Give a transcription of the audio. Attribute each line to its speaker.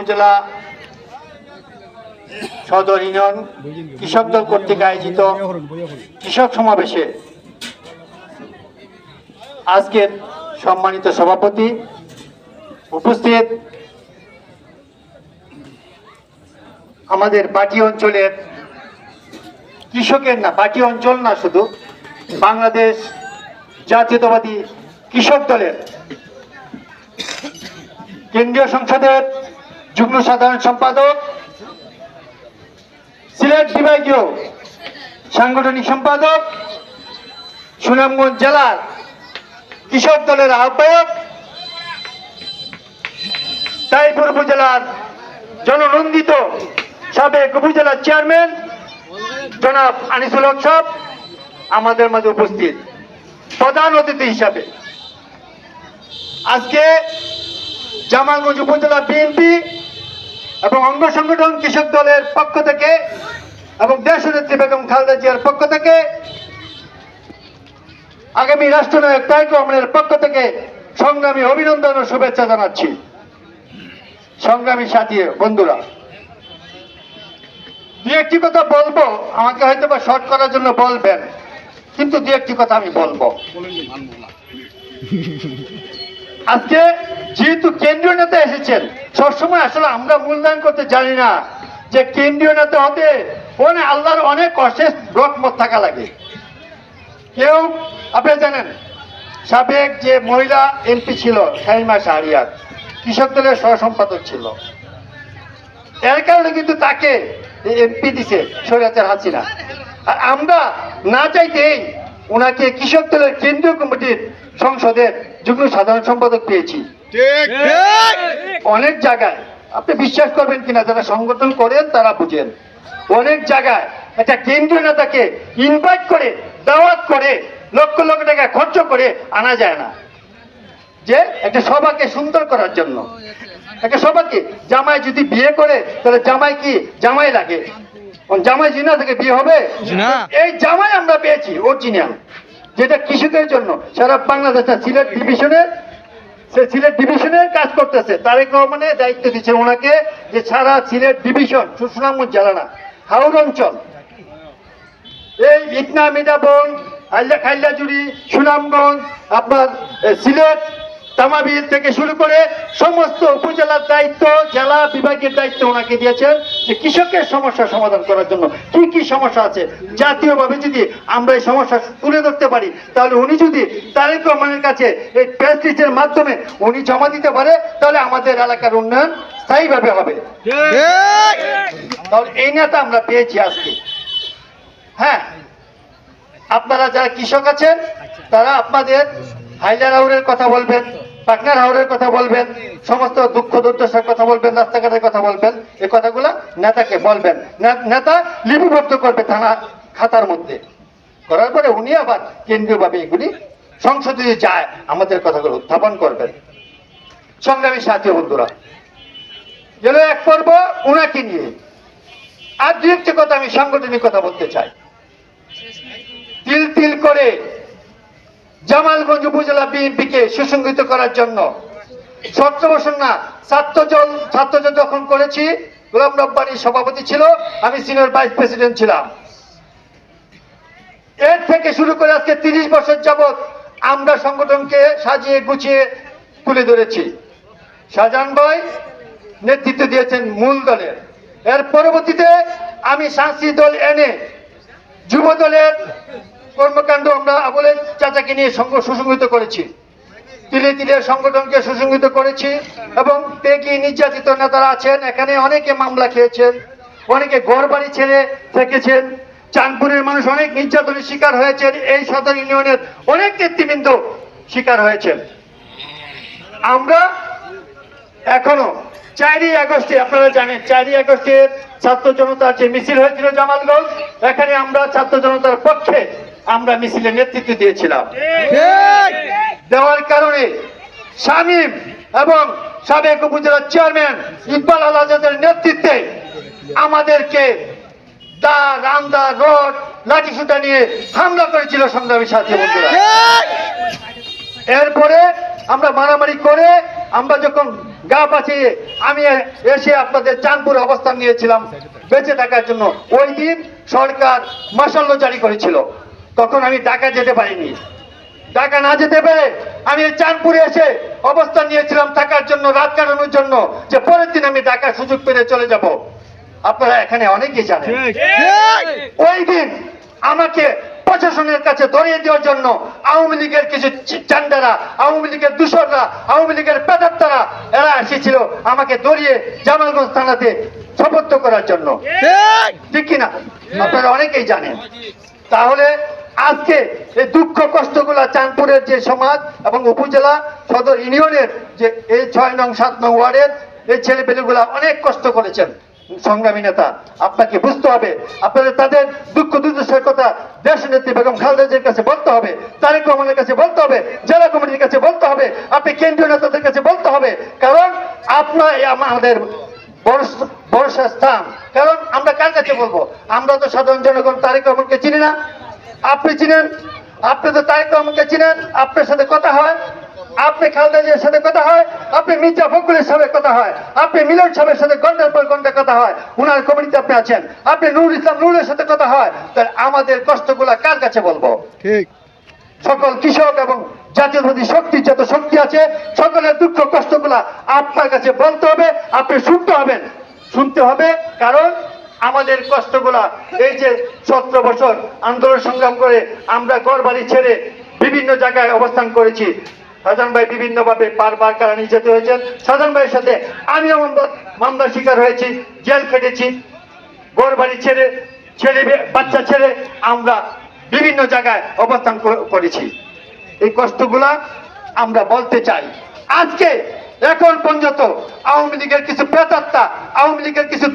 Speaker 1: উপজেলা সদর ইউনিয়ন কৃষক দল কর্তৃক আয়োজিত কৃষক সমাবেশে আজকের সম্মানিত সভাপতি উপস্থিত আমাদের পার্টি অঞ্চলের কৃষকের না, পার্টি অঞ্চল না, শুধু বাংলাদেশ জাতীয়তাবাদী কৃষক দলের কেন্দ্রীয় সংসদের যুগ্ম সাধারণ সম্পাদক, সিলেট বিভাগীয় সাংগঠনিক সম্পাদক, সুনামগঞ্জ জেলার কৃষক দলের আহ্বায়ক, তাইপুর উপজেলার জননন্দিত সাবেক উপজেলার চেয়ারম্যান জনাব আনিসুল হক সাহেব আমাদের মাঝে উপস্থিত প্রধান অতিথি হিসাবে। আজকে জামালগঞ্জ উপজেলা বিএনপি এবং অঙ্গ সংগঠন কৃষক দলের পক্ষ থেকে এবং দেশনেত্রী বেগম খালেদা জিয়ার পক্ষ থেকে, আগামী রাষ্ট্রনায়ক তারেক রহমানের পক্ষ থেকে সংগ্রামী অভিনন্দন ও শুভেচ্ছা জানাচ্ছি। সংগ্রামী সাথী বন্ধুরা, দু একটি কথা বলবো, আমাকে হয়তো বা শর্ট করার জন্য বলবেন, কিন্তু দু একটি কথা আমি বলবো। আজকে যেহেতু কেন্দ্রীয় নেতা এসেছেন, সবসময় আসলে আমরা মূল্যায়ন করতে জানি না যে কেন্দ্রীয় নেতা হতে আল্লাহর অনেক অশেষ রহমত থাকা লাগে। কেউ আপনি জানেন, সাবেক যে মহিলা এমপি ছিল শাহিমা শাহরিয়ার, কৃষক দলের সহ সম্পাদক ছিল, এর কারণে কিন্তু তাকে এমপি দিছে স্বৈরাচার হাসিনা। আর আমরা না চাইতেই ওনাকে কৃষক দলের কেন্দ্রীয় কমিটির সংসদের যুগ্ম সাধারণ সম্পাদক পেয়েছি। অনেক জায়গায় আপনি বিশ্বাস করবেন কিনা, যারা সংগঠন করেন তারা বুঝেন, অনেক জায়গায় একটা কেন্দ্রীয় নেতাকে ইনভাইট করে, দাওয়াত করে, লক্ষ লক্ষ টাকা খরচ করে আনা যায় না, যে একটা সভাকে সুন্দর করার জন্য। একটা সভাকে জামাই যদি বিয়ে করে তাহলে জামাই কি জামাই লাগে? জামাই জিনা থেকে বিয়ে হবে? এই জামাই আমরা পেয়েছি অরিজিনাল, যেটা কৃষকের জন্য সারা বাংলাদেশের সিলেট ডিভিশনের কাজ করতেছে। তারেক রহমানের দায়িত্ব দিচ্ছেন ওনাকে, যে সারা সিলেট ডিভিশন, সুনামগঞ্জ জেলা না, হাওর অঞ্চল, এই ইটনা মিঠাবন, খাইলাজুড়ি, সুনামগঞ্জ, আপনার সিলেট তামাবিল থেকে শুরু করে সমস্ত উপজেলার দায়িত্ব, জেলা বিভাগের দায়িত্ব ওনাকে দিয়েছেন, যে কৃষকের সমস্যা সমাধান করার জন্য। কি কি সমস্যা আছে জাতীয়ভাবে যদি আমরা এই সমস্যা তুলে ধরতে পারি, তাহলে উনি যদি তারেক রহমানের কাছে এই প্রেস লিস্টের মাধ্যমে উনি জমা দিতে পারে, তাহলে আমাদের এলাকার উন্নয়ন স্থায়ীভাবে হবে। তাহলে এই নেতা আমরা পেয়েছি আজকে। হ্যাঁ, আপনারা যারা কৃষক আছেন তারা আপনাদের হাইলার হাওরের কথা বলবেন, পাটনার হাওরের কথা বলবেন, সমস্ত দুঃখ দুর্দশার কথা বলবেন, রাস্তাঘাটের কথা বলবেন। এই কথাগুলো নেতাকে বলবেন, নেতা লিপিবদ্ধ করবে থানা খাতার মধ্যে, করার পরে উনি আবার কেন্দ্রীয়ভাবে এগুলি সংসদে যায় আমাদের কথাগুলো উত্থাপন করবেন। সংগ্রামী সাথী বন্ধুরা, গেল এক পর্ব উনাকে নিয়ে। আর দু একটি কথা আমি সাংগঠনিক কথা বলতে চাই। তিল তিল করে জামালগঞ্জ উপজেলা বিএনপিকে সুসংগঠিত করার জন্য 17 বছর না, ছাত্রদল যখন করেছি, গোলাম রব্বানী সভাপতি ছিল, আমি সিনিয়র ভাইস প্রেসিডেন্ট ছিলাম। এর থেকে শুরু করে আজকে 30 বছর যাবৎ আমরা সংগঠনকে সাজিয়ে গুছিয়ে তুলে ধরেছি। শাহজাহান ভাই নেতৃত্ব দিয়েছেন মূল দলের। এর পরবর্তীতে আমি সাংস্কৃতিক দল এনে যুব দলের কর্মকাণ্ড আমরা আবুলের চাচাকে নিয়ে সুসংগঠিত করেছি, তিলে তিলে সংগঠনকে সুসংগঠিত করেছি। এবং পেকি নির্যাতিত নেতারা আছেন এখানে, অনেকে মামলা খেয়েছেন, অনেকে ঘর বাড়ি ছেড়ে থেকেছেন, চাঁদপুরের মানুষ অনেক নির্যাতনের শিকার হয়েছেন, এই সদর ইউনিয়নের অনেক নেতৃবৃন্দ শিকার হয়েছেন। আমরা এখনো 4ই আগস্টে, আপনারা জানেন 4ই আগস্টের ছাত্র জনতার যে মিছিল হয়েছিল জামালগঞ্জ, এখানে আমরা ছাত্র জনতার পক্ষে আমরা মিছিলের নেতৃত্ব দিয়েছিলাম। দেওয়ার কারণে শামীম এবং সাবেক উপজেলার চেয়ারম্যান ইকবাল আল আজাদের নেতৃত্বে আমাদেরকে দা রান্দা রড লাঠিসোঁটা নিয়ে হামলা করেছিল সংগ্রামী সাথী বন্ধুরা। এরপরে আমরা মারামারি করে আমরা যখন গা বাঁচিয়ে আমি এসে আপনাদের চাঁদপুরে অবস্থান নিয়েছিলাম বেঁচে থাকার জন্য। ওই দিন সরকার মাসাল্লা জারি করেছিল, তখন আমি ঢাকা যেতে পারিনি। ঢাকা না যেতে পেরে আমি এই চাঁদপুরে এসে অবস্থান নিয়েছিলাম থাকার জন্য, রাত কাটানোর জন্য, যে পরের দিন আমি ঢাকার সুযোগ পেলে চলে যাব। আপনারা এখানে অনেকেই জানেন ওই দিন আমাকে প্রশাসনের কাছে ধরিয়ে দেওয়ার জন্য আওয়ামী লীগের কিছু চান্দারা, আওয়ামী লীগের দূষররা, আওয়ামী লীগের পেটাত্তারা এরা এসেছিল আমাকে ধরিয়ে জামালগঞ্জ থানাতে সোপর্দ করার জন্য, ঠিক কিনা? আপনারা অনেকেই জানেন। তাহলে আজকে এই দুঃখ কষ্টগুলা চাঁদপুরের যে সমাজ এবং উপজেলা সদর ইউনিয়নের যে এই 6 নং 7 নং ওয়ার্ডের এই ছেলেপেলেগুলা অনেক কষ্ট করেছেন। সংগ্রামী নেতা, আপনাকে বুঝতে হবে, আপনাদের তাদের দুঃখ দুর্দশার কথা দেশনেত্রী বেগম খালেদা জিয়ার কাছে বলতে হবে, তারেক রহমানের কাছে বলতে হবে, জেলা কমিটির কাছে বলতে হবে, আপনি কেন্দ্রীয় নেতাদের কাছে বলতে হবে, কারণ আপনার আমাদের ভরসা স্থান। কারণ আমরা কার কাছে বলবো? আমরা তো সাধারণ জনগণ তারেক রহমানকে চিনি না, আপনি চিনেন, আপনি তো তারেক রহমানকে চিনেন, আপনার সাথে কথা হয়, আপনি খালেদা জিয়ার সাথে কথা হয়, আপনি মির্জা ফখরুলের সাথে কথা হয়, আপনি মিলন সাহেবের সাথে ঘন্টার পর ঘন্টা কথা হয়, উনার কমিটিতে আপনি আছেন, আপনি নুরুল ইসলাম নুরের সাথে কথা হয়। তাহলে আমাদের কষ্টগুলা কার কাছে বলবো?
Speaker 2: ঠিক।
Speaker 1: সকল কৃষক এবং জাতীয়তাবাদী শক্তির যত শক্তি আছে সকলের দুঃখ কষ্টগুলা আপনার কাছে বলতে হবে, আপনি শুনতে হবেন, শুনতে হবে। কারণ আমাদের কষ্টগুলা এই যে 17 বছর আন্দোলন সংগ্রাম করে আমরা ঘর বাড়ি ছেড়ে বিভিন্ন জায়গায় অবস্থান করেছি। শাহজাহান ভাই বিভিন্নভাবে বারবার কারানি যেতে হয়েছেন। শাহজাহান ভাইয়ের সাথে আমিও মামলার শিকার হয়েছি, জেল খেটেছি, ঘর বাড়ি ছেড়ে, ছেলে বাচ্চা ছেড়ে আমরা বিভিন্ন জায়গায় অবস্থান করেছি। এই কষ্টগুলা আমরা বলতে চাই। আজকে এখন পর্যন্ত আওয়ামী লীগের কিছু প্রেতাত্মা, আওয়ামী লীগের কিছু